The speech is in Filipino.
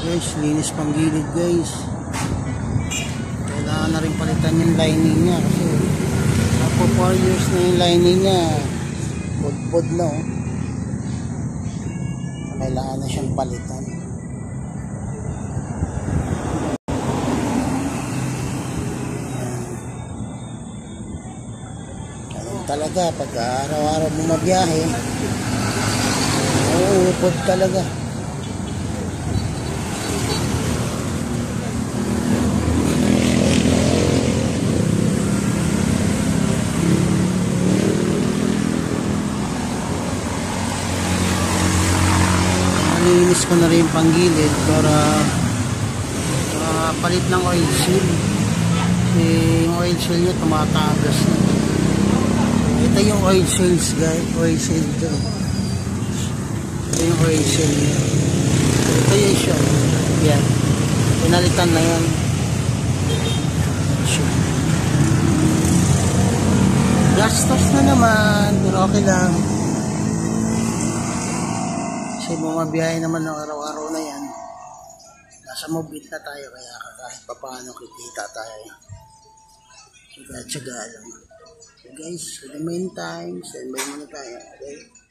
Guys, linis pang gilid guys. Kailangan na rin palitan yung lining niya kasi ako 4 years na yung lining niya. Budbud na oh. Kailangan na siyang palitan. Ganun talaga pag araw-araw mo mabiyahe, uuupod talaga. Nilinis ko na rin yung panggilid para palit ng oil seal. Yung oil seal nyo tumatagas na. Ito yung oil seals guys, oil seal ito. Ito yung oil seal nyo. Ito yung siya. Yan, pinalitan na yan. Gastos na naman, pero okay lang. Kasi bumabiyahe naman ng araw-araw na yan. Nasa mobile na tayo kaya kahit pa paano kikita tayo. Tsaga-tsaga lang. So guys, for the meantime, stand by muna tayo. Okay?